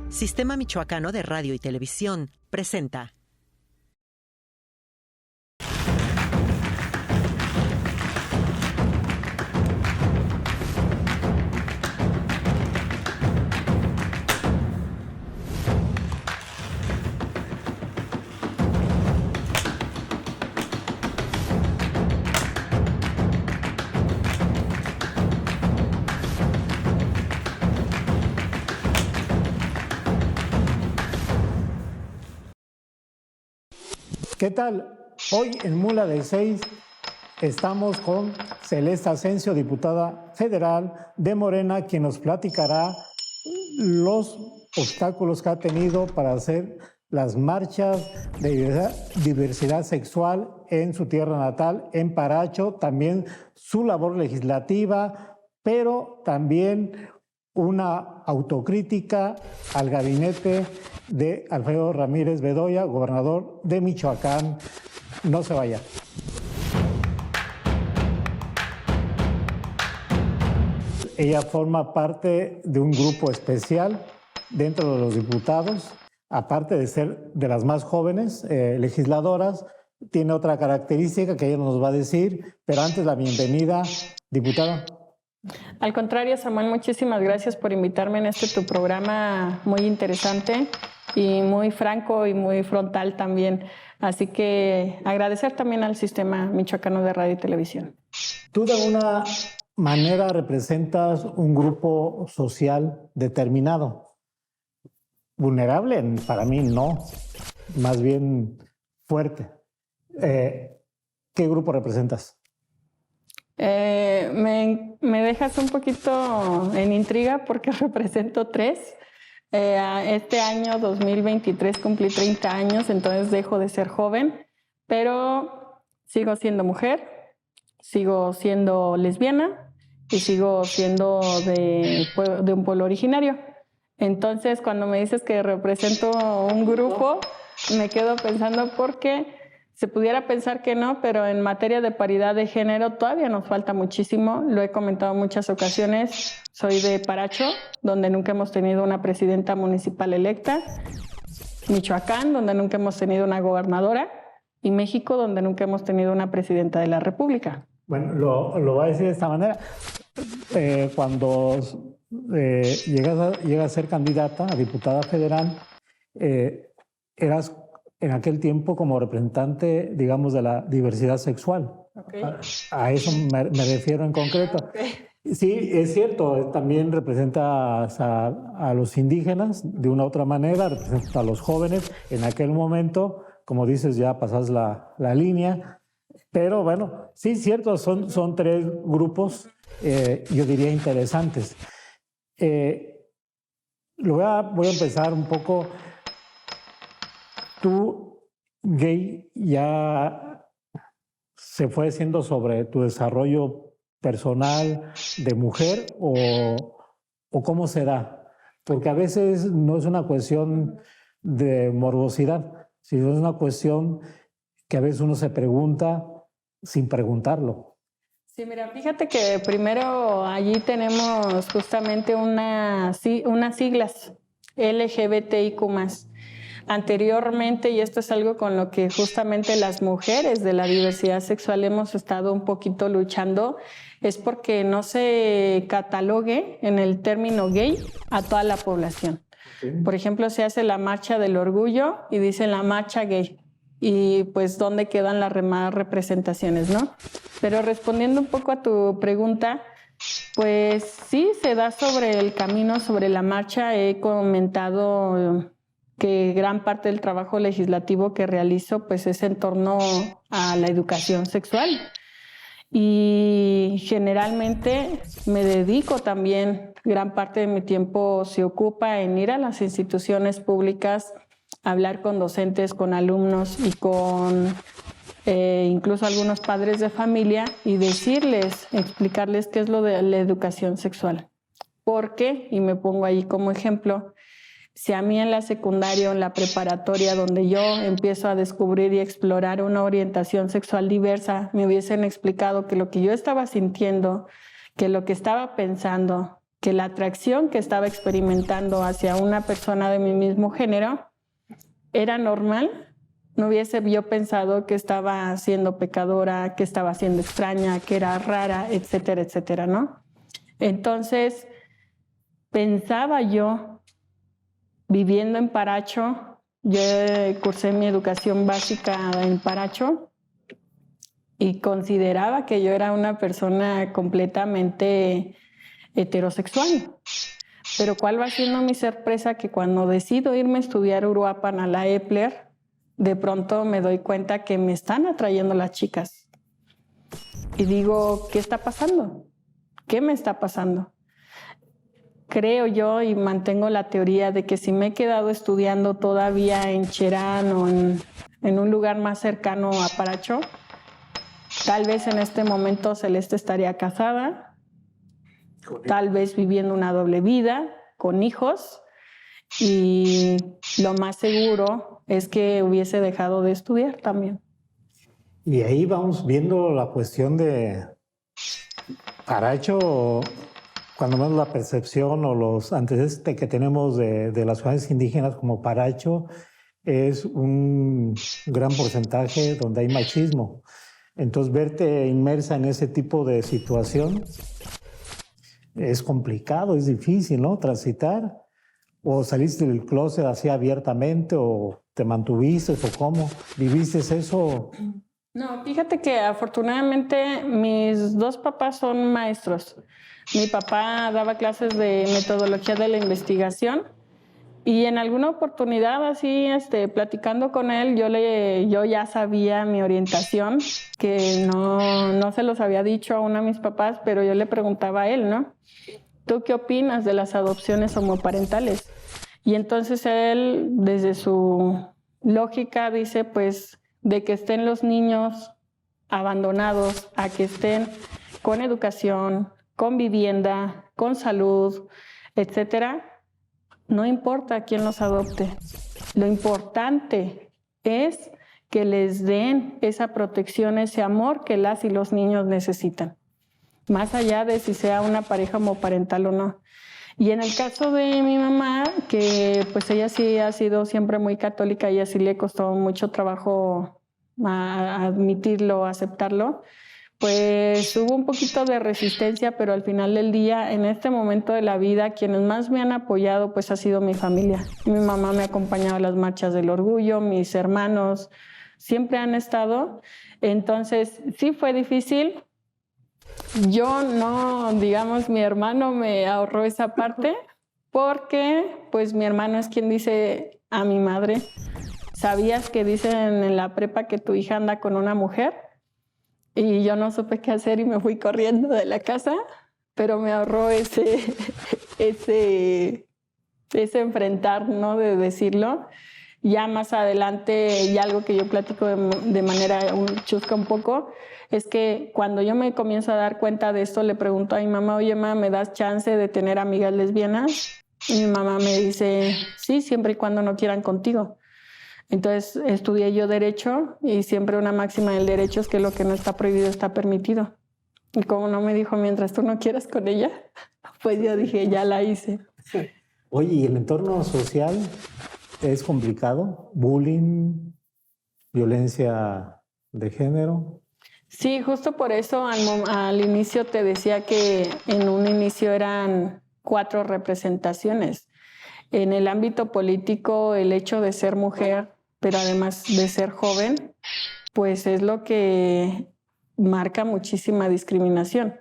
Sistema Michoacano de Radio y Televisión presenta. ¿Qué tal? Hoy en Mula de 6 estamos con Celeste Asensio, diputada federal de Morena, quien nos platicará los obstáculos que ha tenido para hacer las marchas de diversidad sexual en su tierra natal, en Paracho, también su labor legislativa, pero también una autocrítica al gabinete de Alfredo Ramírez Bedoya, gobernador de Michoacán. No se vaya. Ella forma parte de un grupo especial dentro de los diputados, aparte de ser de las más jóvenes legisladoras. Tiene otra característica que ella nos va a decir, pero antes la bienvenida, diputada. Al contrario, Samuel, muchísimas gracias por invitarme en tu programa muy interesante y muy franco y muy frontal también. Así que agradecer también al Sistema Michoacano de Radio y Televisión. Tú de alguna manera representas un grupo social determinado. Vulnerable, para mí no, más bien fuerte. ¿Qué grupo representas? Me dejas un poquito en intriga porque represento 3. Este año 2023 cumplí 30 años, entonces dejo de ser joven, pero sigo siendo mujer, sigo siendo lesbiana y sigo siendo de un pueblo originario. Entonces, cuando me dices que represento un grupo, me quedo pensando porque se pudiera pensar que no, pero en materia de paridad de género todavía nos falta muchísimo. Lo he comentado en muchas ocasiones. Soy de Paracho, donde nunca hemos tenido una presidenta municipal electa. Michoacán, donde nunca hemos tenido una gobernadora. Y México, donde nunca hemos tenido una presidenta de la República. Bueno, lo voy a decir de esta manera. Cuando llegas a ser candidata a diputada federal, eras en aquel tiempo como representante, digamos, de la diversidad sexual. Okay. A eso me refiero en concreto. Okay. Sí, es cierto, también representas a los indígenas de una u otra manera, representas a los jóvenes. En aquel momento, como dices, ya pasas la línea. Pero bueno, sí, es cierto, son 3 grupos, yo diría, interesantes. Voy a empezar un poco. ¿Tú, gay, ya se fue haciendo sobre tu desarrollo personal de mujer o cómo se da? Porque a veces no es una cuestión de morbosidad, sino es una cuestión que a veces uno se pregunta sin preguntarlo. Sí, mira, fíjate que primero allí tenemos justamente unas siglas, LGBTIQ+. Anteriormente, y esto es algo con lo que justamente las mujeres de la diversidad sexual hemos estado un poquito luchando, es porque no se catalogue en el término gay a toda la población. Okay. Por ejemplo, se hace la marcha del orgullo y dicen la marcha gay. Y pues, ¿dónde quedan las demás representaciones, no? Pero respondiendo un poco a tu pregunta, pues sí, se da sobre el camino, sobre la marcha. He comentado que gran parte del trabajo legislativo que realizo pues es en torno a la educación sexual. Y generalmente me dedico también, gran parte de mi tiempo se ocupa en ir a las instituciones públicas, hablar con docentes, con alumnos y con incluso algunos padres de familia y explicarles qué es lo de la educación sexual. ¿Por qué? Y me pongo ahí como ejemplo. Si a mí en la secundaria o en la preparatoria, donde yo empiezo a descubrir y explorar una orientación sexual diversa, me hubiesen explicado que lo que yo estaba sintiendo, que lo que estaba pensando, que la atracción que estaba experimentando hacia una persona de mi mismo género era normal, no hubiese yo pensado que estaba siendo pecadora, que estaba siendo extraña, que era rara, etcétera, etcétera, ¿no? Entonces, pensaba yo, viviendo en Paracho, yo cursé mi educación básica en Paracho y consideraba que yo era una persona completamente heterosexual. Pero ¿cuál va siendo mi sorpresa? Que cuando decido irme a estudiar Uruapan a la Epler, de pronto me doy cuenta que me están atrayendo las chicas. Y digo, ¿qué está pasando? ¿Qué me está pasando? Creo yo y mantengo la teoría de que si me he quedado estudiando todavía en Cherán o en un lugar más cercano a Paracho, tal vez en este momento Celeste estaría casada, tal vez viviendo una doble vida, con hijos, y lo más seguro es que hubiese dejado de estudiar también. Y ahí vamos viendo la cuestión de Paracho, cuando vemos la percepción o los antecedentes que tenemos de las ciudades indígenas como Paracho, es un gran porcentaje donde hay machismo. Entonces, verte inmersa en ese tipo de situación es complicado, es difícil, ¿no? Transitar. ¿O saliste del closet así abiertamente o te mantuviste o cómo? ¿Viviste eso? No, fíjate que afortunadamente mis dos papás son maestros. Mi papá daba clases de metodología de la investigación y en alguna oportunidad así, platicando con él, yo ya sabía mi orientación, que no se los había dicho aún a mis papás, pero yo le preguntaba a él, ¿no? ¿Tú qué opinas de las adopciones homoparentales? Y entonces él, desde su lógica, dice, pues, de que estén los niños abandonados a que estén con educación, con vivienda, con salud, etcétera, no importa quién los adopte. Lo importante es que les den esa protección, ese amor que las y los niños necesitan, más allá de si sea una pareja homoparental o no. Y en el caso de mi mamá, que pues ella sí ha sido siempre muy católica y así le costó mucho trabajo admitirlo, aceptarlo, pues hubo un poquito de resistencia, pero al final del día, en este momento de la vida, quienes más me han apoyado pues ha sido mi familia. Mi mamá me ha acompañado a las marchas del orgullo, mis hermanos siempre han estado. Entonces sí fue difícil. Yo no, digamos, mi hermano me ahorró esa parte porque pues mi hermano es quien dice a mi madre, ¿sabías que dicen en la prepa que tu hija anda con una mujer? Y yo no supe qué hacer y me fui corriendo de la casa, pero me ahorró ese enfrentar, ¿no? De decirlo. Ya más adelante, y algo que yo platico de manera chusca un poco, es que cuando yo me comienzo a dar cuenta de esto, le pregunto a mi mamá, oye, mamá, ¿me das chance de tener amigas lesbianas? Y mi mamá me dice, sí, siempre y cuando no quieran contigo. Entonces estudié yo Derecho y siempre una máxima del derecho es que lo que no está prohibido está permitido. Y como no me dijo, mientras tú no quieras con ella, pues yo dije, ya la hice. Oye, ¿y el entorno social es complicado? ¿Bullying? ¿Violencia de género? Sí, justo por eso al inicio te decía que en un inicio eran 4 representaciones. En el ámbito político, el hecho de ser mujer, pero además de ser joven, pues es lo que marca muchísima discriminación.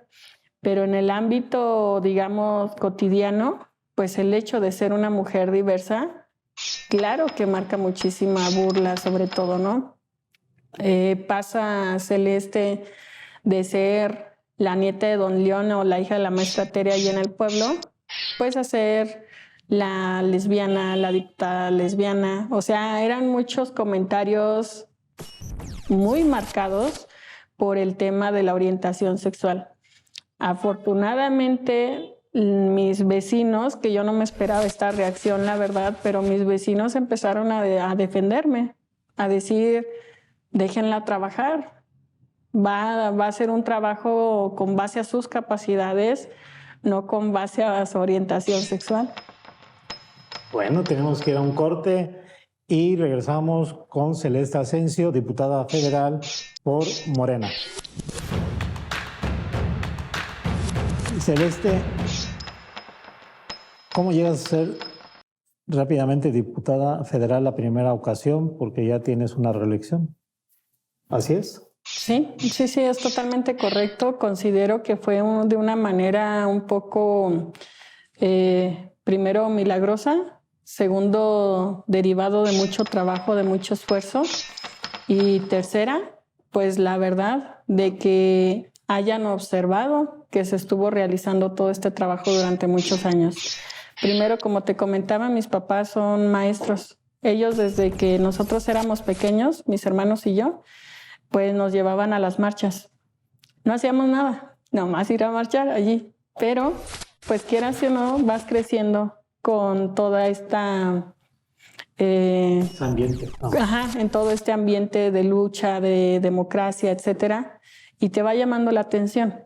Pero en el ámbito, digamos, cotidiano, pues el hecho de ser una mujer diversa, claro que marca muchísima burla, sobre todo, ¿no? Pasa Celeste de ser la nieta de Don León o la hija de la maestra Tere ahí en el pueblo, pues a ser la lesbiana, la diputada lesbiana. O sea, eran muchos comentarios muy marcados por el tema de la orientación sexual. Afortunadamente, mis vecinos, que yo no me esperaba esta reacción, la verdad, pero mis vecinos empezaron a defenderme, a decir, déjenla trabajar, Va a ser un trabajo con base a sus capacidades, no con base a su orientación sexual. Bueno, tenemos que ir a un corte y regresamos con Celeste Asensio, diputada federal por Morena. Celeste, ¿cómo llegas a ser rápidamente diputada federal la primera ocasión? Porque ya tienes una reelección. ¿Así es? Sí, es totalmente correcto. Considero que fue de una manera un poco, primero, milagrosa, segundo, derivado de mucho trabajo, de mucho esfuerzo, y tercera, pues la verdad de que hayan observado que se estuvo realizando todo este trabajo durante muchos años. Primero, como te comentaba, mis papás son maestros. Ellos, desde que nosotros éramos pequeños, mis hermanos y yo, pues nos llevaban a las marchas. No hacíamos nada, nomás ir a marchar allí. Pero, pues quieras o no, vas creciendo con toda esta... ambiente. En todo este ambiente de lucha, de democracia, etcétera, y te va llamando la atención.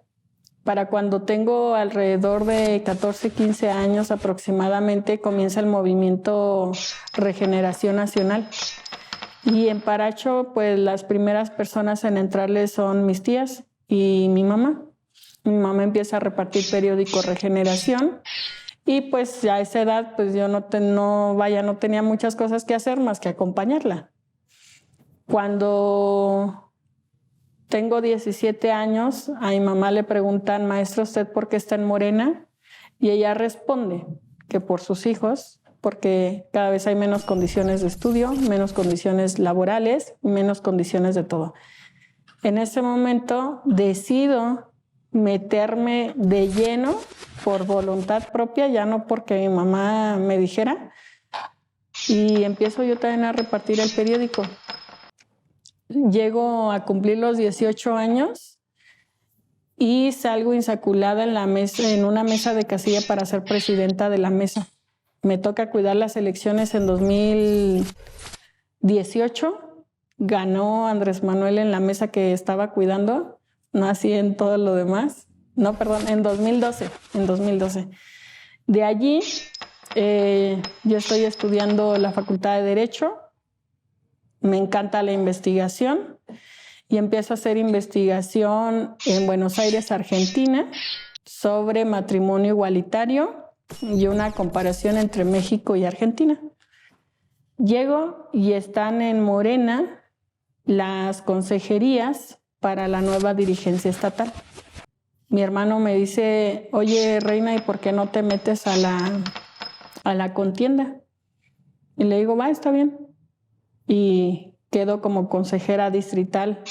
Para cuando tengo alrededor de 14, 15 años aproximadamente, comienza el movimiento Regeneración Nacional. Y en Paracho, pues las primeras personas en entrarle son mis tías y mi mamá. Mi mamá empieza a repartir periódico Regeneración y pues a esa edad pues yo no tenía muchas cosas que hacer más que acompañarla. Cuando tengo 17 años, a mi mamá le preguntan, maestra, ¿usted por qué está en Morena? Y ella responde que por sus hijos, porque cada vez hay menos condiciones de estudio, menos condiciones laborales y menos condiciones de todo. En ese momento decido meterme de lleno por voluntad propia, ya no porque mi mamá me dijera, y empiezo yo también a repartir el periódico. Llego a cumplir los 18 años y salgo insaculada en una mesa de casilla para ser presidenta de la mesa. Me toca cuidar las elecciones en 2018. Ganó Andrés Manuel en la mesa que estaba cuidando, no así en todo lo demás. No, perdón, en 2012. De allí, yo estoy estudiando la Facultad de Derecho. Me encanta la investigación y empiezo a hacer investigación en Buenos Aires, Argentina, sobre matrimonio igualitario y una comparación entre México y Argentina. Llego y están en Morena las consejerías para la nueva dirigencia estatal. Mi hermano me dice, oye, Reina, ¿y por qué no te metes a la contienda? Y le digo, va, está bien. Y quedo como consejera distrital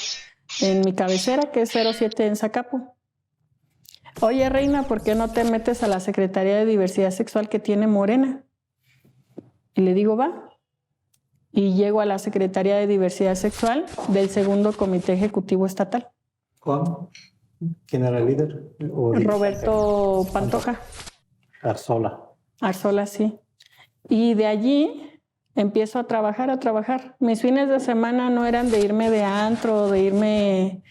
en mi cabecera, que es 07 en Zacapu. Oye, Reina, ¿por qué no te metes a la Secretaría de Diversidad Sexual que tiene Morena? Y le digo, va. Y llego a la Secretaría de Diversidad Sexual del segundo Comité Ejecutivo Estatal. ¿Cómo? ¿Quién era el líder? Roberto Pantoja. Arzola, sí. Y de allí empiezo a trabajar. Mis fines de semana no eran de irme de antro, de irme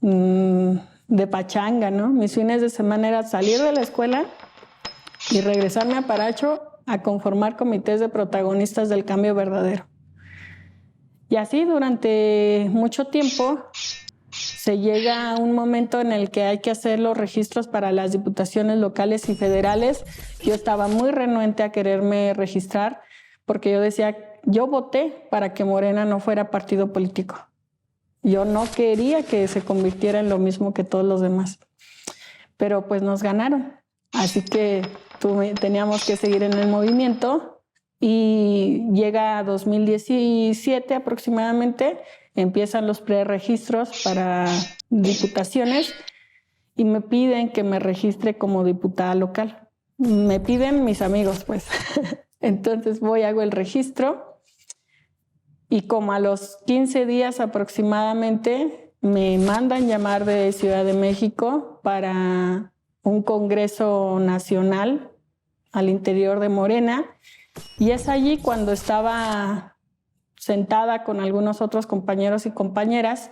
de pachanga, ¿no? Mis fines de semana era salir de la escuela y regresarme a Paracho a conformar comités de protagonistas del cambio verdadero. Y así durante mucho tiempo se llega a un momento en el que hay que hacer los registros para las diputaciones locales y federales. Yo estaba muy renuente a quererme registrar porque yo decía, yo voté para que Morena no fuera partido político. Yo no quería que se convirtiera en lo mismo que todos los demás. Pero pues nos ganaron. Así que teníamos que seguir en el movimiento y llega 2017 aproximadamente, empiezan los preregistros para diputaciones y me piden que me registre como diputada local. Me piden mis amigos, pues. Entonces voy, hago el registro y como a los 15 días aproximadamente me mandan llamar de Ciudad de México para un congreso nacional al interior de Morena y es allí cuando estaba sentada con algunos otros compañeros y compañeras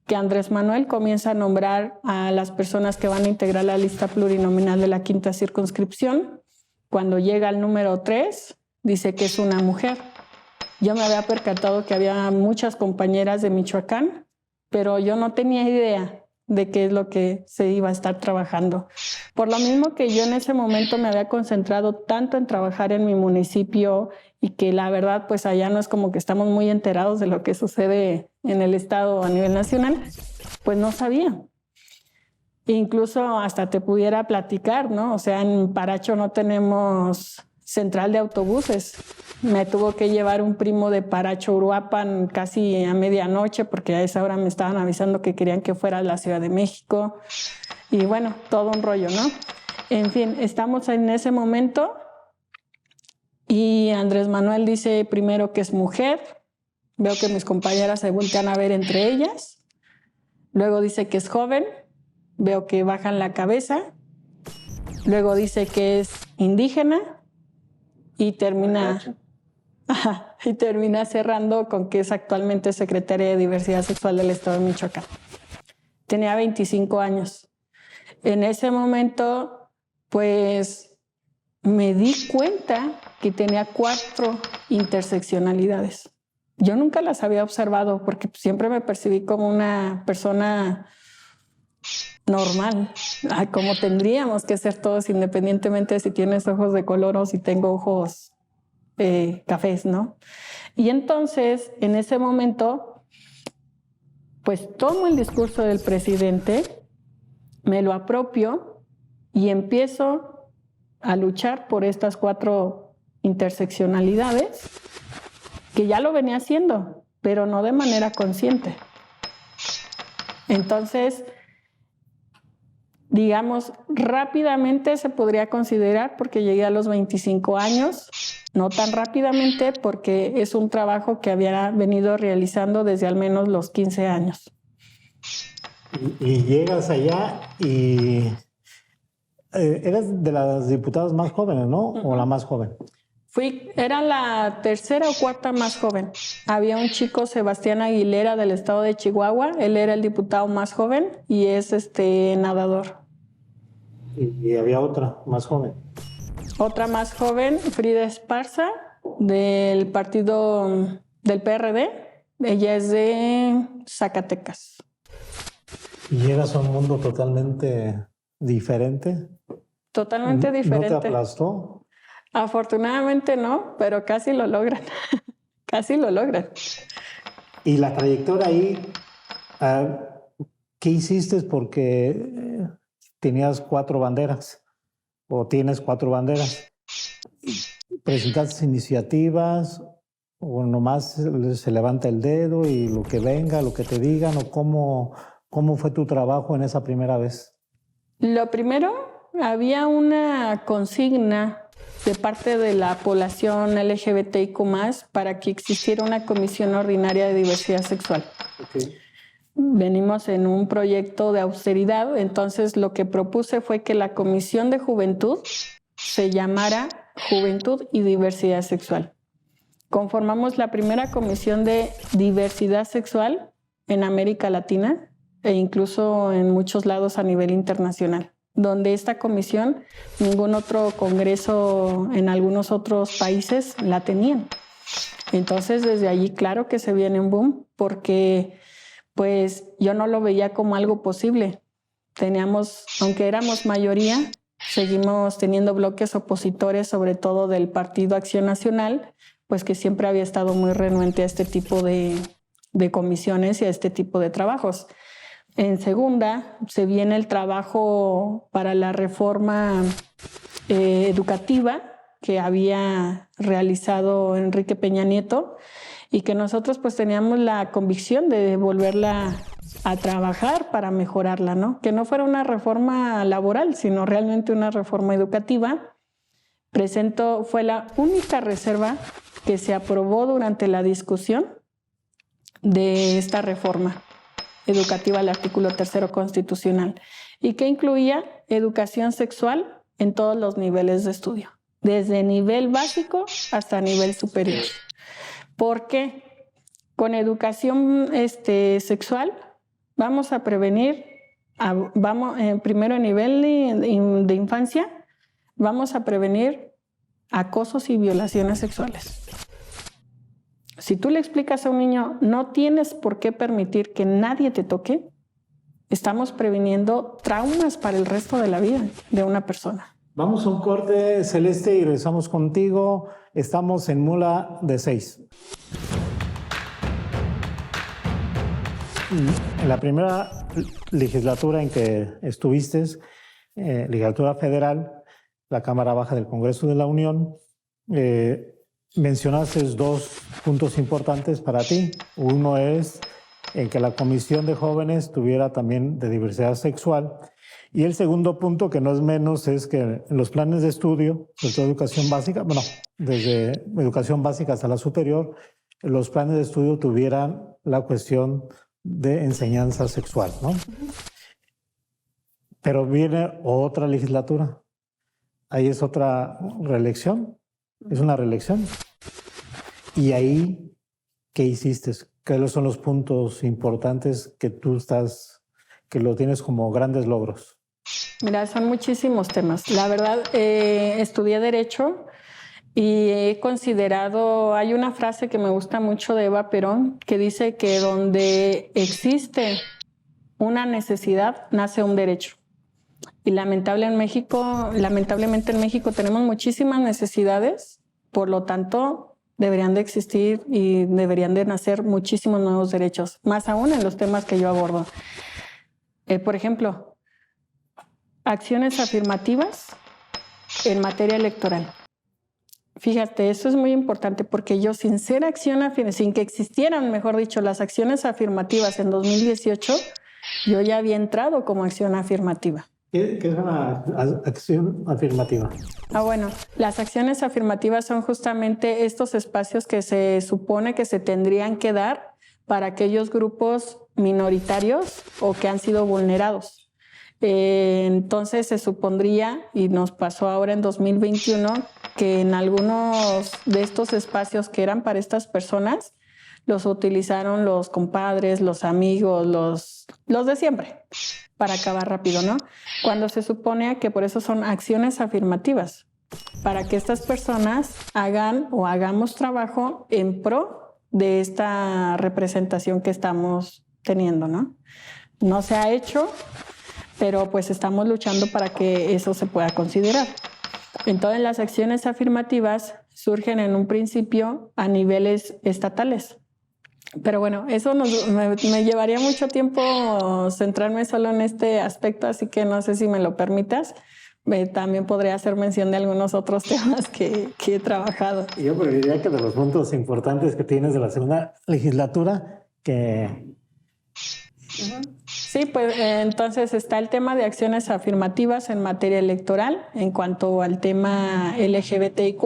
que Andrés Manuel comienza a nombrar a las personas que van a integrar la lista plurinominal de la 5ª circunscripción. Cuando llega al número 3, dice que es una mujer. Yo me había percatado que había muchas compañeras de Michoacán, pero yo no tenía idea de qué es lo que se iba a estar trabajando. Por lo mismo que yo en ese momento me había concentrado tanto en trabajar en mi municipio y que la verdad pues allá no es como que estamos muy enterados de lo que sucede en el estado a nivel nacional, pues no sabía. Incluso hasta te pudiera platicar, ¿no? O sea, en Paracho no tenemos central de autobuses. Me tuvo que llevar un primo de Paracho, Uruapan, casi a medianoche, porque a esa hora me estaban avisando que querían que fuera a la Ciudad de México. Y bueno, todo un rollo, ¿no? En fin, estamos en ese momento y Andrés Manuel dice primero que es mujer. Veo que mis compañeras se voltean a ver entre ellas. Luego dice que es joven. Veo que bajan la cabeza. Luego dice que es indígena y termina cerrando con que es actualmente secretaria de Diversidad Sexual del Estado de Michoacán. Tenía 25 años. En ese momento, pues, me di cuenta que tenía 4 interseccionalidades. Yo nunca las había observado porque siempre me percibí como una persona normal, como tendríamos que ser todos, independientemente de si tienes ojos de color o si tengo ojos cafés, ¿no? Y entonces, en ese momento, pues tomo el discurso del presidente, me lo apropio y empiezo a luchar por estas 4 interseccionalidades, que ya lo venía haciendo, pero no de manera consciente. Entonces, digamos, rápidamente se podría considerar, porque llegué a los 25 años, no tan rápidamente porque es un trabajo que había venido realizando desde al menos los 15 años. Y llegas allá y eres de las diputadas más jóvenes, ¿no? ¿O la más joven? Era la 3ª o 4ª más joven. Había un chico, Sebastián Aguilera, del estado de Chihuahua. Él era el diputado más joven y es nadador. Y había otra más joven. Otra más joven, Frida Esparza, del partido del PRD. Ella es de Zacatecas. ¿Y llegas a un mundo totalmente diferente? Totalmente diferente. ¿No te aplastó? Afortunadamente no, pero casi lo logran. Casi lo logran. ¿Y la trayectoria ahí, qué hiciste? Porque tenías 4 banderas, o tienes 4 banderas. ¿Presentaste iniciativas o nomás se levanta el dedo y lo que venga, lo que te digan? ¿O cómo fue tu trabajo en esa primera vez? Lo primero, había una consigna de parte de la población LGBTIQ+, para que existiera una comisión ordinaria de diversidad sexual. Okay. Venimos en un proyecto de austeridad, entonces lo que propuse fue que la Comisión de Juventud se llamara Juventud y Diversidad Sexual. Conformamos la primera comisión de diversidad sexual en América Latina e incluso en muchos lados a nivel internacional, donde esta comisión, ningún otro congreso en algunos otros países la tenían. Entonces, desde allí, claro que se viene un boom, porque pues yo no lo veía como algo posible. Teníamos, aunque éramos mayoría, seguimos teniendo bloques opositores, sobre todo del Partido Acción Nacional, pues que siempre había estado muy renuente a este tipo de comisiones y a este tipo de trabajos. En segunda, se viene el trabajo para la reforma educativa que había realizado Enrique Peña Nieto y que nosotros pues teníamos la convicción de volverla a trabajar para mejorarla, ¿no? Que no fuera una reforma laboral, sino realmente una reforma educativa. Fue la única reserva que se aprobó durante la discusión de esta reforma educativa al artículo 3 constitucional y que incluía educación sexual en todos los niveles de estudio, desde nivel básico hasta nivel superior. ¿Por qué? Con educación sexual vamos a prevenir, primero a nivel de infancia, vamos a prevenir acosos y violaciones sexuales. Si tú le explicas a un niño, no tienes por qué permitir que nadie te toque, estamos previniendo traumas para el resto de la vida de una persona. Vamos a un corte, Celeste, y regresamos contigo. Estamos en Mula de 6. En la primera legislatura en que estuviste, legislatura federal, la Cámara Baja del Congreso de la Unión, mencionaste 2 puntos importantes para ti. Uno es en que la Comisión de Jóvenes tuviera también de diversidad sexual. Y el segundo punto, que no es menos, es que en los planes de estudio, de toda educación básica, bueno, desde educación básica hasta la superior, los planes de estudio tuvieran la cuestión de enseñanza sexual, ¿no? Pero viene otra legislatura. Ahí es otra reelección. Es una reelección. Y ahí, ¿qué hiciste? ¿Cuáles son los puntos importantes que tú que lo tienes como grandes logros? Mira, son muchísimos temas. La verdad, estudié Derecho y he considerado, hay una frase que me gusta mucho de Eva Perón, que dice que donde existe una necesidad, nace un derecho. Y lamentablemente en México tenemos muchísimas necesidades, por lo tanto deberían de existir y deberían de nacer muchísimos nuevos derechos, más aún en los temas que yo abordo. Por ejemplo, acciones afirmativas en materia electoral. Fíjate, eso es muy importante porque yo sin que existieran, mejor dicho, las acciones afirmativas en 2018, yo ya había entrado como acción afirmativa. ¿Qué es una acción afirmativa? Bueno, las acciones afirmativas son justamente estos espacios que se supone que se tendrían que dar para aquellos grupos minoritarios o que han sido vulnerados. Entonces se supondría, y nos pasó ahora en 2021, que en algunos de estos espacios que eran para estas personas, los utilizaron los compadres, los amigos, los de siempre, para acabar rápido, ¿no? Cuando se supone que por eso son acciones afirmativas, para que estas personas hagan o hagamos trabajo en pro de esta representación que estamos teniendo, ¿no? No se ha hecho, pero pues estamos luchando para que eso se pueda considerar. Entonces las acciones afirmativas surgen en un principio a niveles estatales. Pero bueno, eso me llevaría mucho tiempo centrarme solo en este aspecto, así que no sé si me lo permitas. También podría hacer mención de algunos otros temas que he trabajado. Yo diría que de los puntos importantes que tienes de la segunda legislatura, que... Sí, pues entonces está el tema de acciones afirmativas en materia electoral en cuanto al tema LGBTIQ+,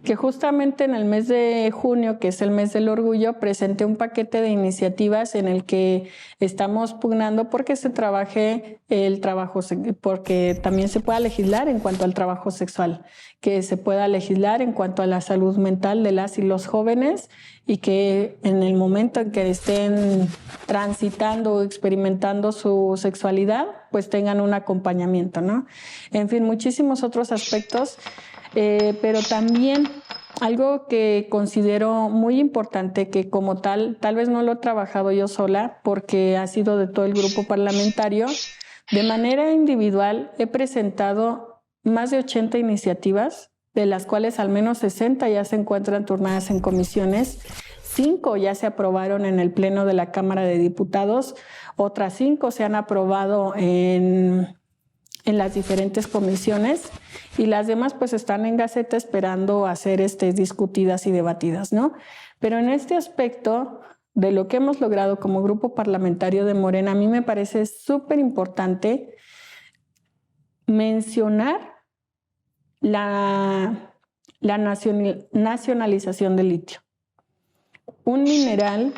que justamente en el mes de junio, que es el mes del orgullo, presenté un paquete de iniciativas en el que estamos pugnando porque se trabaje el trabajo, porque también se pueda legislar en cuanto al trabajo sexual, que se pueda legislar en cuanto a la salud mental de las y los jóvenes y que en el momento en que estén transitando o experimentando su sexualidad, pues tengan un acompañamiento, ¿no? En fin, muchísimos otros aspectos. Pero también algo que considero muy importante, que como tal vez no lo he trabajado yo sola porque ha sido de todo el grupo parlamentario, de manera individual he presentado más de 80 iniciativas, de las cuales al menos 60 ya se encuentran turnadas en comisiones, 5 ya se aprobaron en el Pleno de la Cámara de Diputados, otras 5 se han aprobado en las diferentes comisiones y las demás pues están en Gaceta esperando a ser discutidas y debatidas, ¿no? Pero en este aspecto de lo que hemos logrado como grupo parlamentario de Morena, a mí me parece súper importante mencionar la nacionalización del litio. Un mineral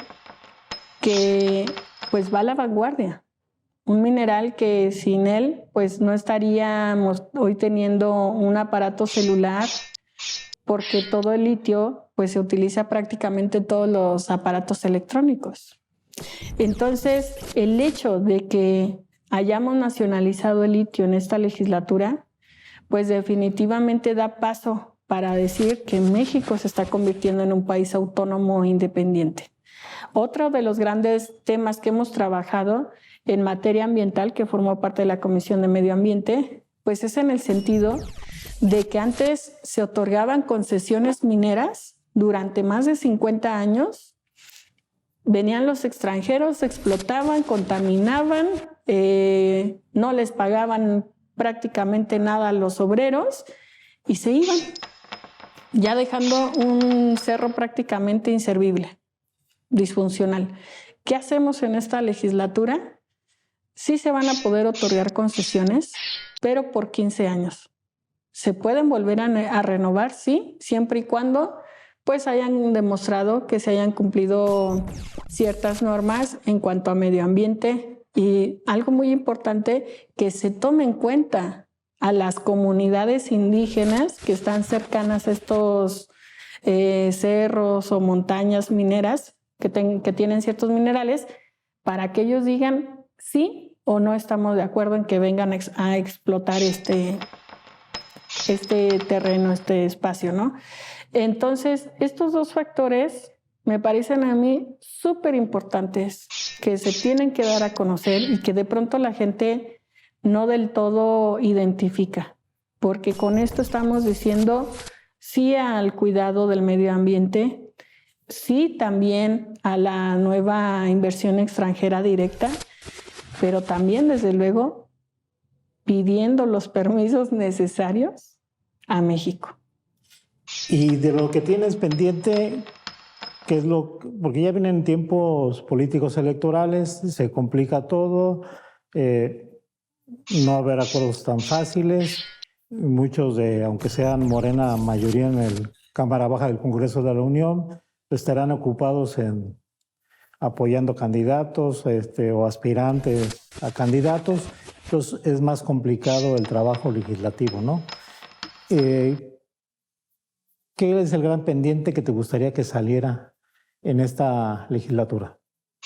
que pues va a la vanguardia. Un mineral que sin él pues no estaríamos hoy teniendo un aparato celular, porque todo el litio pues se utiliza prácticamente en todos los aparatos electrónicos. Entonces, el hecho de que hayamos nacionalizado el litio en esta legislatura, pues definitivamente da paso para decir que México se está convirtiendo en un país autónomo e independiente. Otro de los grandes temas que hemos trabajado en materia ambiental, que formó parte de la Comisión de Medio Ambiente, pues es en el sentido de que antes se otorgaban concesiones mineras durante más de 50 años. Venían los extranjeros, explotaban, contaminaban, no les pagaban prácticamente nada a los obreros y se iban, ya dejando un cerro prácticamente inservible, disfuncional. ¿Qué hacemos en esta legislatura? Sí se van a poder otorgar concesiones, pero por 15 años. Se pueden volver a renovar, sí, siempre y cuando pues hayan demostrado que se hayan cumplido ciertas normas en cuanto a medio ambiente y algo muy importante, que se tome en cuenta a las comunidades indígenas que están cercanas a estos cerros o montañas mineras que tienen ciertos minerales, para que ellos digan sí o no estamos de acuerdo en que vengan a explotar este terreno, este espacio, ¿no? Entonces, estos dos factores me parecen a mí súper importantes, que se tienen que dar a conocer y que de pronto la gente no del todo identifica, porque con esto estamos diciendo sí al cuidado del medio ambiente, sí también a la nueva inversión extranjera directa, pero también, desde luego, pidiendo los permisos necesarios a México. Y de lo que tienes pendiente, ¿qué es porque ya vienen tiempos políticos electorales, se complica todo, no haber acuerdos tan fáciles, muchos aunque sean Morena mayoría en el Cámara Baja del Congreso de la Unión, estarán ocupados en apoyando candidatos o aspirantes a candidatos, entonces es más complicado el trabajo legislativo, ¿no? ¿Qué es el gran pendiente que te gustaría que saliera en esta legislatura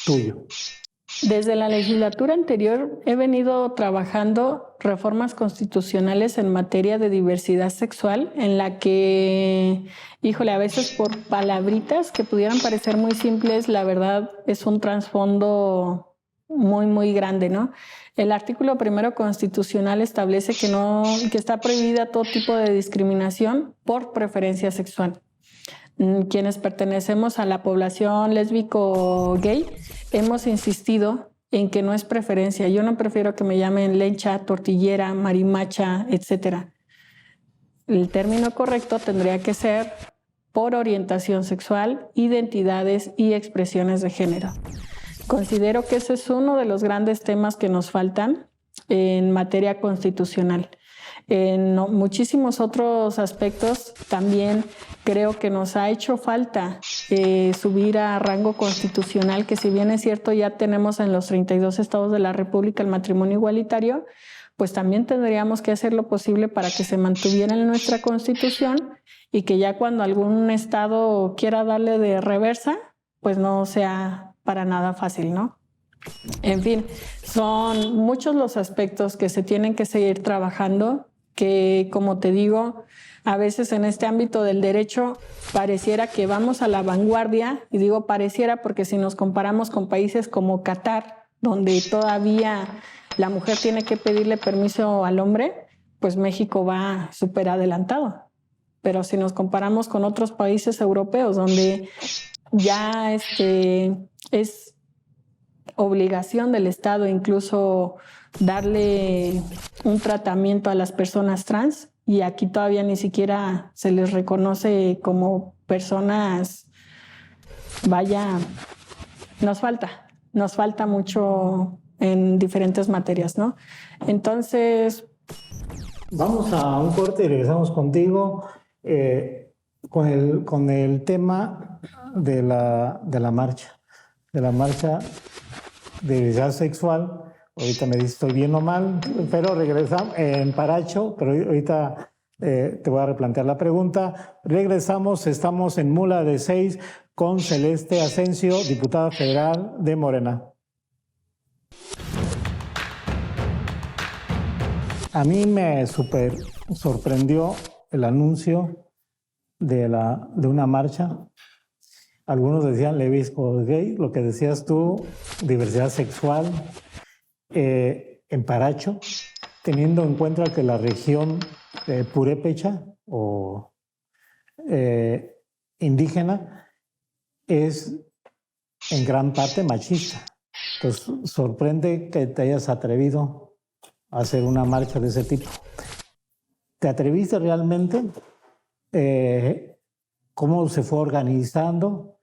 tuyo? Desde la legislatura anterior he venido trabajando reformas constitucionales en materia de diversidad sexual, en la que, híjole, a veces por palabritas que pudieran parecer muy simples, la verdad es un trasfondo muy, muy grande, ¿no? El artículo 1 constitucional establece que está prohibida todo tipo de discriminación por preferencia sexual. Quienes pertenecemos a la población lésbico-gay hemos insistido en que no es preferencia. Yo no prefiero que me llamen lencha, tortillera, marimacha, etc. El término correcto tendría que ser por orientación sexual, identidades y expresiones de género. Considero que ese es uno de los grandes temas que nos faltan en materia constitucional. En muchísimos otros aspectos también creo que nos ha hecho falta subir a rango constitucional, que si bien es cierto ya tenemos en los 32 estados de la República el matrimonio igualitario, pues también tendríamos que hacer lo posible para que se mantuviera en nuestra Constitución y que ya cuando algún estado quiera darle de reversa, pues no sea para nada fácil, ¿no? En fin, son muchos los aspectos que se tienen que seguir trabajando, que, como te digo, a veces en este ámbito del derecho pareciera que vamos a la vanguardia, y digo pareciera porque si nos comparamos con países como Qatar, donde todavía la mujer tiene que pedirle permiso al hombre, pues México va súper adelantado. Pero si nos comparamos con otros países europeos, donde ya es obligación del Estado incluso darle un tratamiento a las personas trans, y aquí todavía ni siquiera se les reconoce como personas, vaya, nos falta mucho en diferentes materias, ¿no? Entonces, vamos a un corte y regresamos contigo con el tema de la marcha de diversidad sexual. Ahorita me dices estoy bien o mal, pero regresamos en Paracho, pero ahorita te voy a replantear la pregunta. Regresamos, estamos en Mula de 6 con Celeste Asensio, diputada federal de Morena. A mí me súper sorprendió el anuncio de una marcha. Algunos decían lesbianas, gay, lo que decías tú, diversidad sexual, en Paracho, teniendo en cuenta que la región purépecha o indígena es en gran parte machista. Entonces, sorprende que te hayas atrevido a hacer una marcha de ese tipo. ¿Te atreviste realmente? ¿Cómo se fue organizando?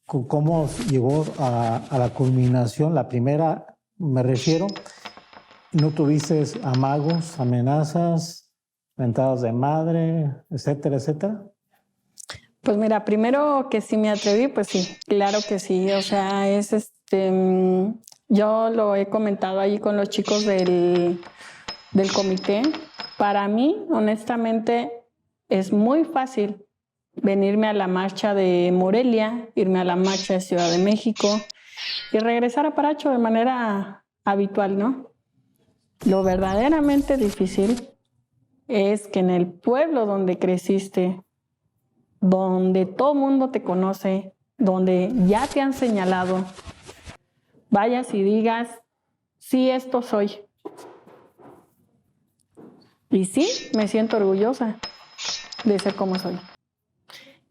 ¿Cómo llegó a la culminación? La primera, me refiero, ¿no tuviste amagos, amenazas, mentadas de madre, etcétera, etcétera? Pues mira, primero que sí me atreví, pues sí, claro que sí. O sea, yo lo he comentado ahí con los chicos del comité. Para mí, honestamente, es muy fácil venirme a la marcha de Morelia, irme a la marcha de Ciudad de México y regresar a Paracho de manera habitual, ¿no? Lo verdaderamente difícil es que en el pueblo donde creciste, donde todo mundo te conoce, donde ya te han señalado, vayas y digas, sí, esto soy. Y sí, me siento orgullosa de ser como soy.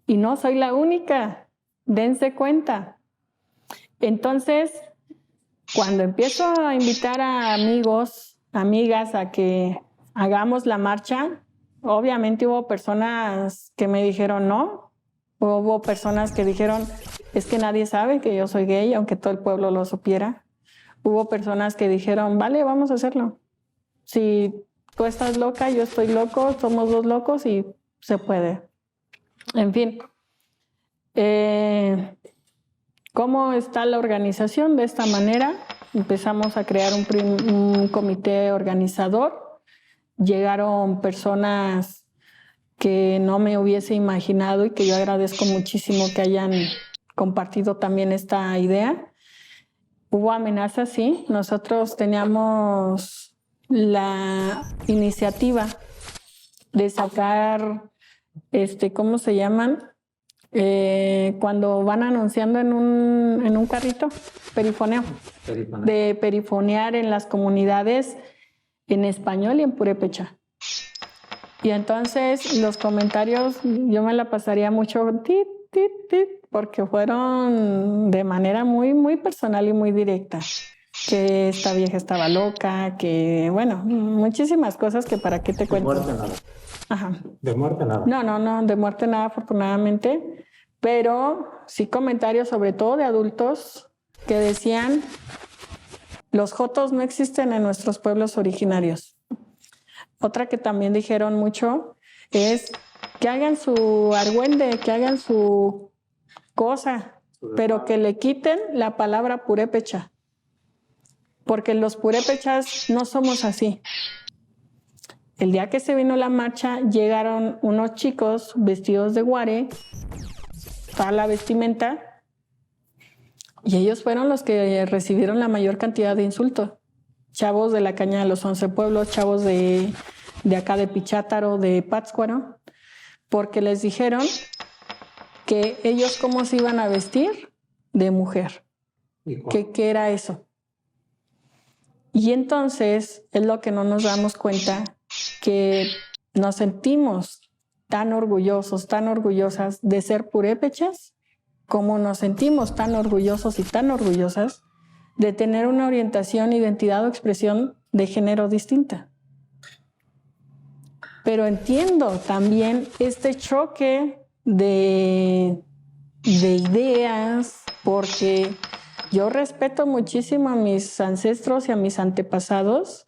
Y no soy la única, dense cuenta. Entonces, cuando empiezo a invitar a amigos, amigas a que hagamos la marcha, obviamente hubo personas que me dijeron no, hubo personas que dijeron, es que nadie sabe que yo soy gay, aunque todo el pueblo lo supiera. Hubo personas que dijeron, vale, vamos a hacerlo. Si tú estás loca, yo estoy loco, somos dos locos y se puede. En fin, ¿cómo está la organización? De esta manera empezamos a crear un comité organizador. Llegaron personas que no me hubiese imaginado y que yo agradezco muchísimo que hayan compartido también esta idea. Hubo amenazas, sí. Nosotros teníamos la iniciativa de sacar, ¿cómo se llaman? Cuando van anunciando en un carrito, perifoneo, de perifonear en las comunidades en español y en purépecha. Y entonces los comentarios, yo me la pasaría mucho tit, tit, tit, porque fueron de manera muy, muy personal y muy directa. Que esta vieja estaba loca, que bueno, muchísimas cosas que para qué te cuento. De muerte nada. Ajá. De muerte nada. No, de muerte nada, afortunadamente, pero sí comentarios sobre todo de adultos que decían, los jotos no existen en nuestros pueblos originarios. Otra que también dijeron mucho es que hagan su argüende, que hagan su cosa, pero que le quiten la palabra purépecha, porque los purépechas no somos así. El día que se vino la marcha, llegaron unos chicos vestidos de guare, toda la vestimenta, y ellos fueron los que recibieron la mayor cantidad de insultos. Chavos de la Caña de los 11 Pueblos, chavos de acá de Pichátaro, de Pátzcuaro, porque les dijeron que ellos cómo se iban a vestir de mujer, que era eso. Y entonces es lo que no nos damos cuenta, que nos sentimos tan orgullosos, tan orgullosas de ser purépechas, como nos sentimos tan orgullosos y tan orgullosas de tener una orientación, identidad o expresión de género distinta. Pero entiendo también este choque de ideas, porque yo respeto muchísimo a mis ancestros y a mis antepasados,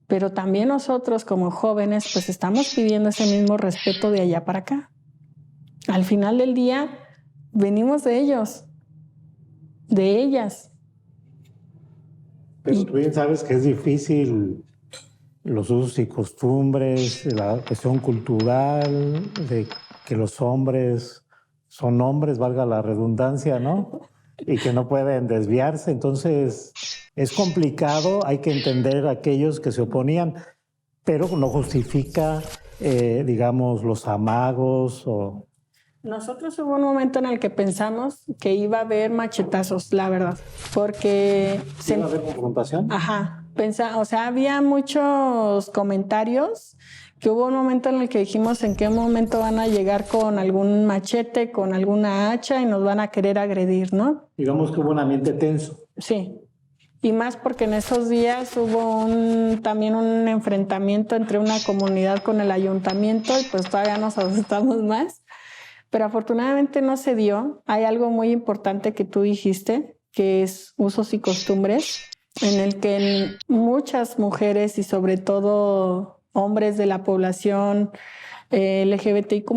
pero también nosotros como jóvenes pues estamos pidiendo ese mismo respeto de allá para acá. Al final del día venimos de ellos, de ellas. Pero tú bien sabes que es difícil los usos y costumbres, la cuestión cultural, de que los hombres son hombres, valga la redundancia, ¿no? Y que no pueden desviarse. Entonces, es complicado, hay que entender a aquellos que se oponían, pero no justifica, digamos, los amagos o... Nosotros hubo un momento en el que pensamos que iba a haber machetazos, la verdad, porque... ¿Iba a haber confrontación? Ajá, o sea, había muchos comentarios que hubo un momento en el que dijimos en qué momento van a llegar con algún machete, con alguna hacha y nos van a querer agredir, ¿no? Digamos que hubo un ambiente tenso. Sí, y más porque en esos días hubo también un enfrentamiento entre una comunidad con el ayuntamiento y pues todavía nos asustamos más. Pero afortunadamente no se dio. Hay algo muy importante que tú dijiste, que es usos y costumbres, en el que muchas mujeres y sobre todo hombres de la población LGBTIQ+,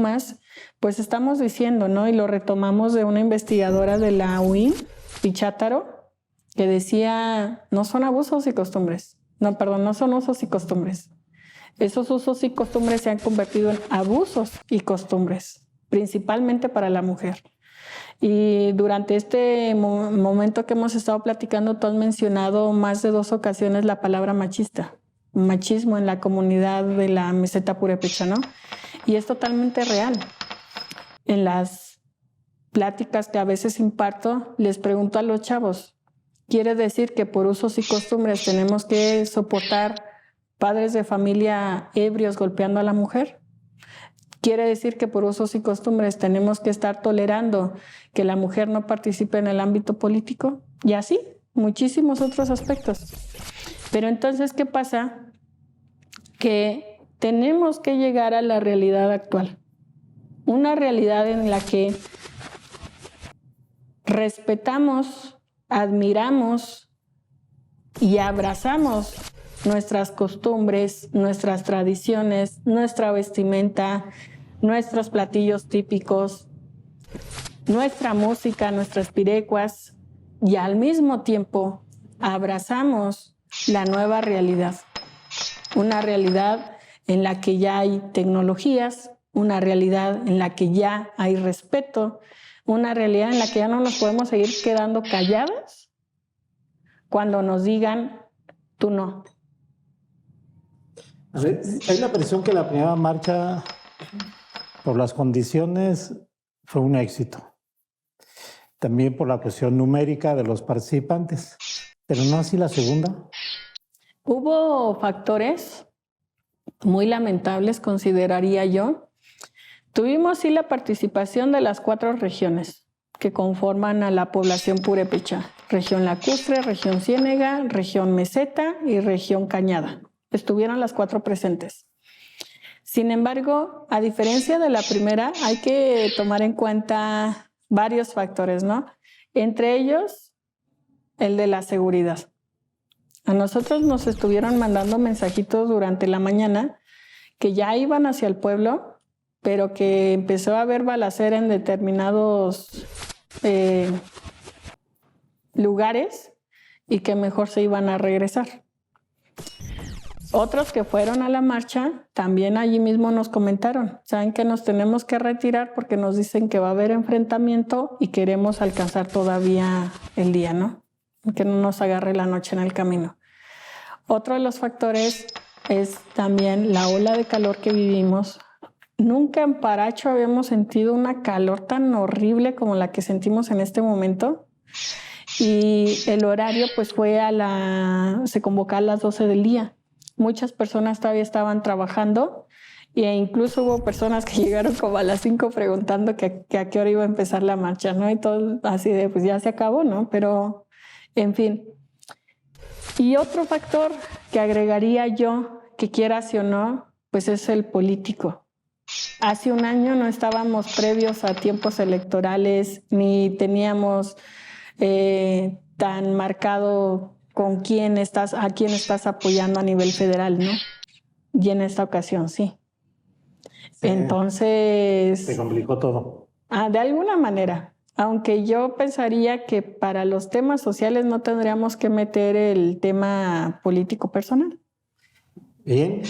pues estamos diciendo, ¿no? Y lo retomamos de una investigadora de la UIN, Pichátaro, que decía, no son abusos y costumbres. No, perdón, no son usos y costumbres. Esos usos y costumbres se han convertido en abusos y costumbres, principalmente para la mujer. Y durante este momento que hemos estado platicando, tú has mencionado más de 2 ocasiones la palabra machista, machismo en la comunidad de la meseta purépecha, ¿no? Y es totalmente real. En las pláticas que a veces imparto, les pregunto a los chavos, ¿quiere decir que por usos y costumbres tenemos que soportar padres de familia ebrios golpeando a la mujer? ¿Quiere decir que por usos y costumbres tenemos que estar tolerando que la mujer no participe en el ámbito político? Y así, muchísimos otros aspectos. Pero entonces, ¿qué pasa? Que tenemos que llegar a la realidad actual. Una realidad en la que respetamos, admiramos y abrazamos nuestras costumbres, nuestras tradiciones, nuestra vestimenta, nuestros platillos típicos, nuestra música, nuestras pirecuas, y al mismo tiempo abrazamos la nueva realidad. Una realidad en la que ya hay tecnologías, una realidad en la que ya hay respeto, una realidad en la que ya no nos podemos seguir quedando calladas cuando nos digan, tú no. A ver, hay la presión que la primera marcha, por las condiciones, fue un éxito. También por la cuestión numérica de los participantes, pero no así la segunda. Hubo factores muy lamentables, consideraría yo. Tuvimos sí la participación de las 4 regiones que conforman a la población purépecha: región lacustre, región ciénega, región meseta y región cañada. Estuvieron las 4 presentes. Sin embargo, a diferencia de la primera, hay que tomar en cuenta varios factores, ¿no? Entre ellos, el de la seguridad. A nosotros nos estuvieron mandando mensajitos durante la mañana que ya iban hacia el pueblo, pero que empezó a haber balacera en determinados lugares y que mejor se iban a regresar. Otros que fueron a la marcha también allí mismo nos comentaron, saben que nos tenemos que retirar porque nos dicen que va a haber enfrentamiento y queremos alcanzar todavía el día, ¿no? Que no nos agarre la noche en el camino. Otro de los factores es también la ola de calor que vivimos. Nunca en Paracho habíamos sentido una calor tan horrible como la que sentimos en este momento. Y el horario pues se convocó a las 12 del día. Muchas personas todavía estaban trabajando e incluso hubo personas que llegaron como a las 5 preguntando que a qué hora iba a empezar la marcha, ¿no? Y todo así de, pues ya se acabó, ¿no? Pero, en fin. Y otro factor que agregaría yo, que quieras o no, pues es el político. Hace un año no estábamos previos a tiempos electorales, ni teníamos tan marcado a quién estás apoyando a nivel federal, ¿no? Y en esta ocasión sí. Entonces... Se complicó todo. De alguna manera, aunque yo pensaría que para los temas sociales no tendríamos que meter el tema político personal. Bien,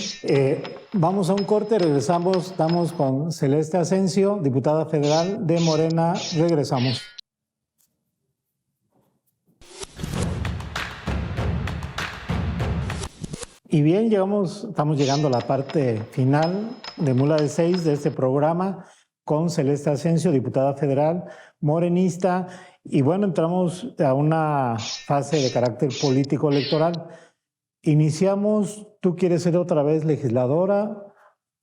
vamos a un corte, regresamos, estamos con Celeste Asensio, diputada federal de Morena, regresamos. Y bien, estamos llegando a la parte final de Mula de 6 de este programa con Celeste Asensio, diputada federal, morenista. Y bueno, entramos a una fase de carácter político electoral. Iniciamos, ¿tú quieres ser otra vez legisladora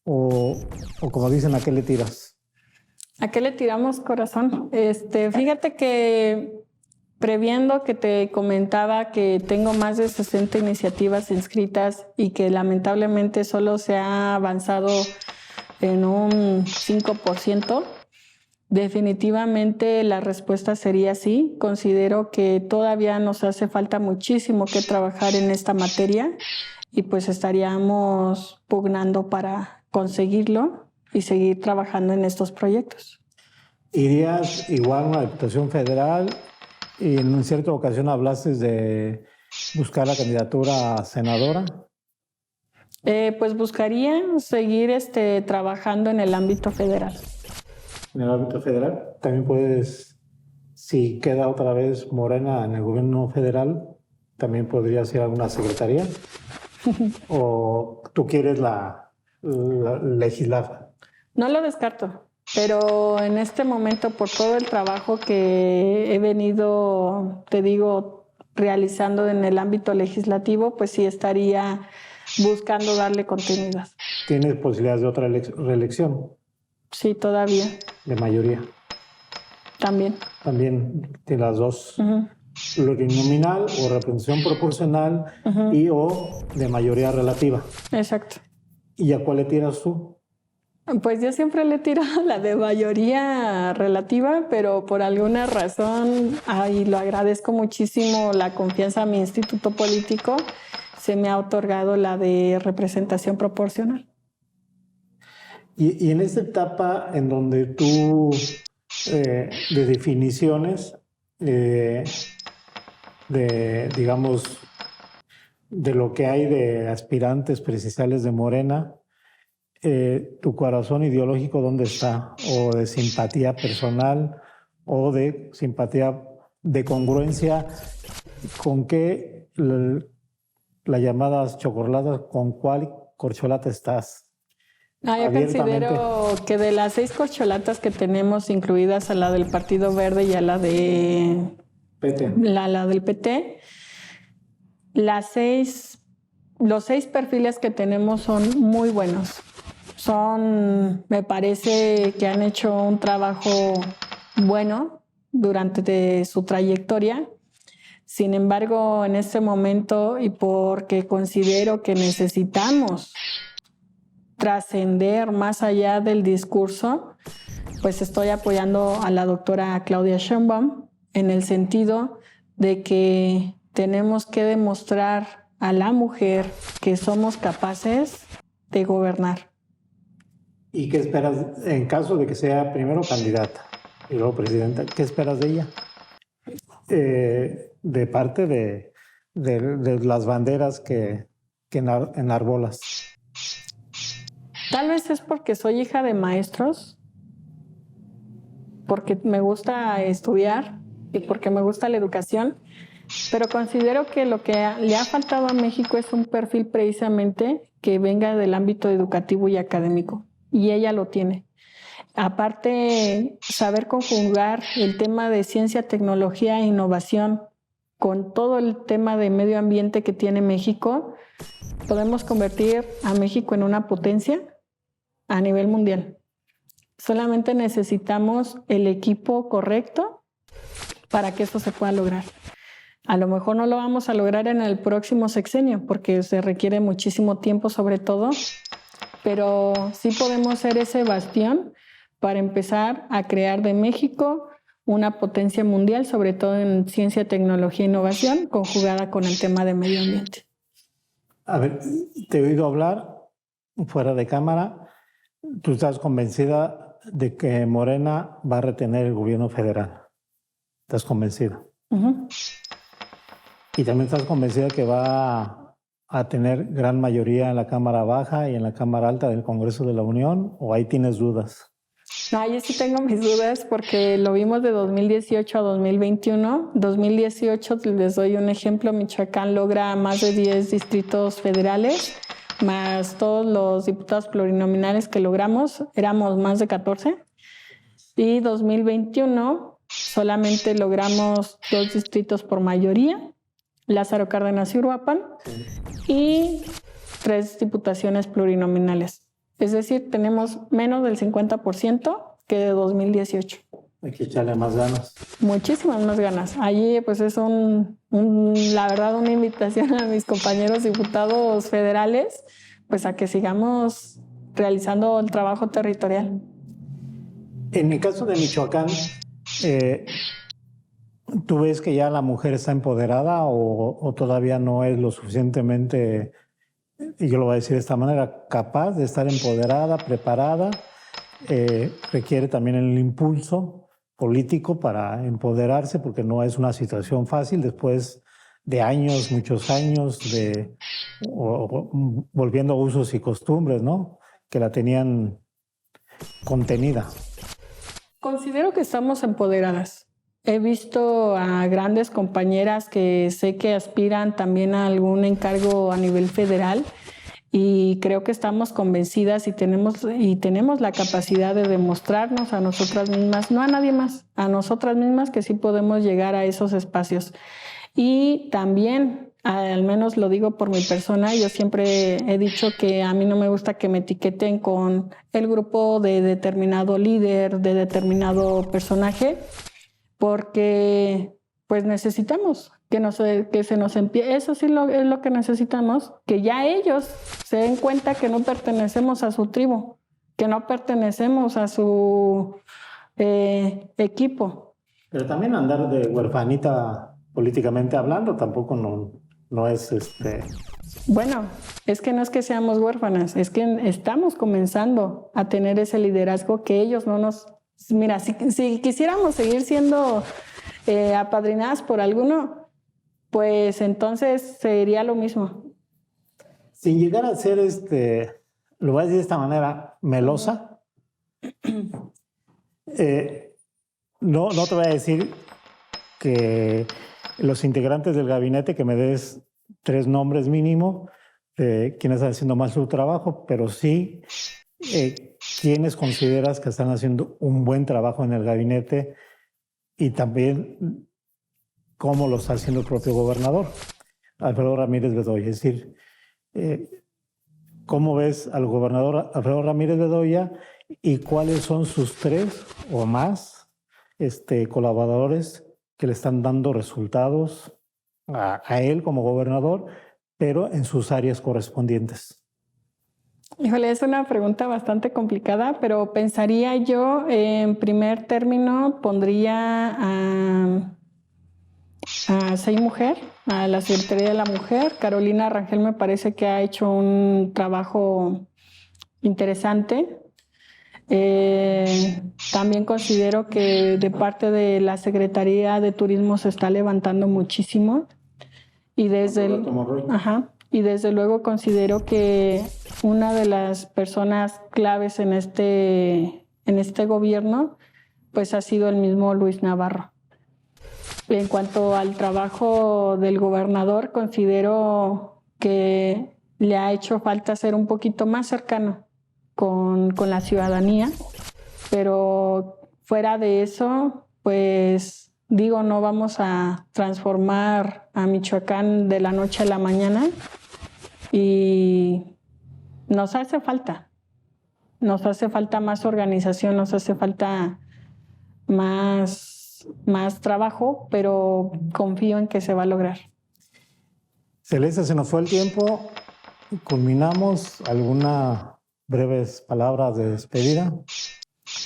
o como dicen, ¿a qué le tiras? ¿A qué le tiramos, corazón? Fíjate que previendo que te comentaba que tengo más de 60 iniciativas inscritas y que lamentablemente solo se ha avanzado en un 5%, definitivamente la respuesta sería sí. Considero que todavía nos hace falta muchísimo que trabajar en esta materia y pues estaríamos pugnando para conseguirlo y seguir trabajando en estos proyectos. ¿Irías igual a una diputación federal? Y en cierta ocasión hablaste de buscar la candidatura a senadora. Pues buscaría seguir trabajando en el ámbito federal. En el ámbito federal también puedes, si queda otra vez Morena en el gobierno federal, también podrías ir a alguna secretaría. ¿O tú quieres la legislar? No lo descarto, pero en este momento, por todo el trabajo que he venido, te digo, realizando en el ámbito legislativo, pues sí estaría buscando darle continuidad. ¿Tienes posibilidades de otra reelección? Sí, todavía. ¿De mayoría? También. También de las dos. Plurinominal o representación proporcional y o de mayoría relativa. Exacto. ¿Y a cuál le tiras tú? Pues yo siempre le tiro la de mayoría relativa, pero por alguna razón, y lo agradezco muchísimo, la confianza a mi instituto político, se me ha otorgado la de representación proporcional. Y en esta etapa en donde tú, de definiciones, digamos, de lo que hay de aspirantes presidenciales de Morena, tu corazón ideológico, ¿dónde está? ¿O de simpatía personal o de simpatía, de congruencia? ¿Con qué la llamadas chocorlatas, con cuál corcholata estás? Yo considero que de las 6 corcholatas que tenemos incluidas, a la del Partido Verde y a la de PT. La del PT, los 6 perfiles que tenemos son muy buenos. Me parece que han hecho un trabajo bueno durante su trayectoria. Sin embargo, en este momento, y porque considero que necesitamos trascender más allá del discurso, pues estoy apoyando a la doctora Claudia Sheinbaum en el sentido de que tenemos que demostrar a la mujer que somos capaces de gobernar. ¿Y qué esperas en caso de que sea primero candidata y luego presidenta? ¿Qué esperas de ella? De parte de las banderas que enarbolas. Tal vez es porque soy hija de maestros, porque me gusta estudiar y porque me gusta la educación, pero considero que lo que le ha faltado a México es un perfil precisamente que venga del ámbito educativo y académico, y ella lo tiene. Aparte, saber conjugar el tema de ciencia, tecnología e innovación con todo el tema de medio ambiente que tiene México, podemos convertir a México en una potencia a nivel mundial. Solamente necesitamos el equipo correcto para que esto se pueda lograr. A lo mejor no lo vamos a lograr en el próximo sexenio porque se requiere muchísimo tiempo sobre todo, pero sí podemos ser ese bastión para empezar a crear de México una potencia mundial, sobre todo en ciencia, tecnología e innovación, conjugada con el tema de medio ambiente. A ver, te he oído hablar fuera de cámara. ¿Tú estás convencida de que Morena va a retener el gobierno federal? ¿Estás convencida? Y también estás convencida que va a tener gran mayoría en la Cámara Baja y en la Cámara Alta del Congreso de la Unión, o ahí tienes dudas? No, yo sí tengo mis dudas porque lo vimos de 2018 a 2021. 2018, les doy un ejemplo, Michoacán logra más de 10 distritos federales, más todos los diputados plurinominales que logramos, éramos más de 14. Y 2021 solamente logramos 2 distritos por mayoría, Lázaro Cárdenas y Uruapan, y 3 diputaciones plurinominales. Es decir, tenemos menos del 50% que de 2018. Hay que echarle más ganas. Muchísimas más ganas. Allí pues es la verdad una invitación a mis compañeros diputados federales pues a que sigamos realizando el trabajo territorial. En el caso de Michoacán, ¿tú ves que ya la mujer está empoderada o todavía no es lo suficientemente, y yo lo voy a decir de esta manera, capaz de estar empoderada, preparada? Requiere también el impulso político para empoderarse, porque no es una situación fácil después de años, muchos años, volviendo a usos y costumbres, ¿no? Que la tenían contenida. Considero que estamos empoderadas. He visto a grandes compañeras que sé que aspiran también a algún encargo a nivel federal y creo que estamos convencidas y tenemos la capacidad de demostrarnos a nosotras mismas, no a nadie más, a nosotras mismas que sí podemos llegar a esos espacios. Y también, al menos lo digo por mi persona, yo siempre he dicho que a mí no me gusta que me etiqueten con el grupo de determinado líder, de determinado personaje, porque pues necesitamos que se nos empiece, eso sí es lo que necesitamos, que ya ellos se den cuenta que no pertenecemos a su tribu, que no pertenecemos a su equipo. Pero también andar de huerfanita políticamente hablando tampoco no es Bueno, es que no es que seamos huérfanas, es que estamos comenzando a tener ese liderazgo que ellos no nos... Mira, si quisiéramos seguir siendo apadrinadas por alguno, pues entonces sería lo mismo. Sin llegar a ser, lo voy a decir de esta manera, melosa, no te voy a decir que los integrantes del gabinete, que me des 3 nombres mínimo de quienes están haciendo más su trabajo, pero sí quienes consideras que están haciendo un buen trabajo en el gabinete y también cómo lo está haciendo el propio gobernador, Alfredo Ramírez Bedoya. Es decir, ¿cómo ves al gobernador Alfredo Ramírez Bedoya y cuáles son sus 3 o más colaboradores que le están dando resultados a él como gobernador, pero en sus áreas correspondientes? Híjole, es una pregunta bastante complicada, pero pensaría yo, en primer término, pondría a SEI Mujer, a la Secretaría de la Mujer. Carolina Rangel me parece que ha hecho un trabajo interesante. También considero que de parte de la Secretaría de Turismo se está levantando muchísimo y desde luego considero que una de las personas claves en este gobierno pues ha sido el mismo Luis Navarro. En cuanto al trabajo del gobernador, considero que le ha hecho falta ser un poquito más cercano con la ciudadanía, pero fuera de eso, pues digo, no vamos a transformar a Michoacán de la noche a la mañana y nos hace falta más organización, nos hace falta más trabajo, pero confío en que se va a lograr. Celeste, se nos fue el tiempo. Culminamos. ¿Alguna breves palabras de despedida?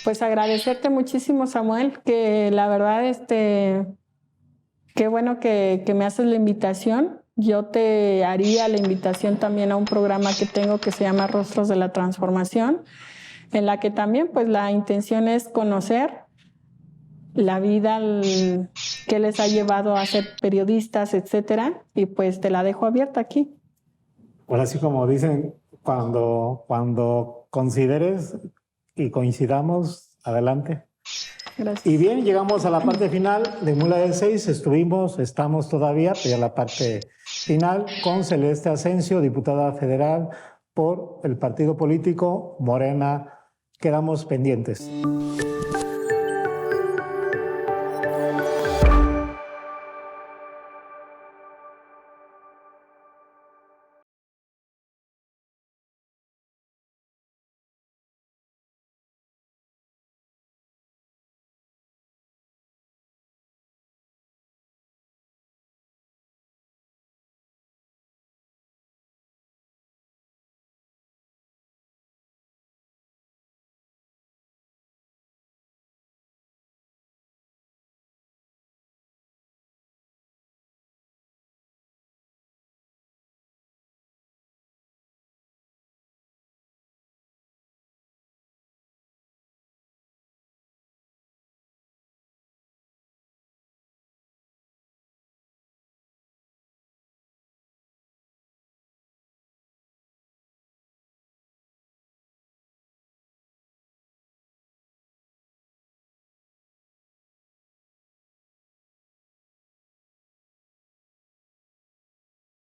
Pues agradecerte muchísimo, Samuel, que la verdad, qué bueno que me haces la invitación. Yo te haría la invitación también a un programa que tengo que se llama Rostros de la Transformación, en la que también pues la intención es conocer la vida que les ha llevado a ser periodistas, etcétera, y pues te la dejo abierta aquí. Ahora sí, como dicen, cuando consideres y coincidamos, adelante. Gracias. Y bien, llegamos a la parte final de Mula de 6. Estamos todavía, pero ya la parte final, con Celeste Asensio, diputada federal por el partido político Morena. Quedamos pendientes.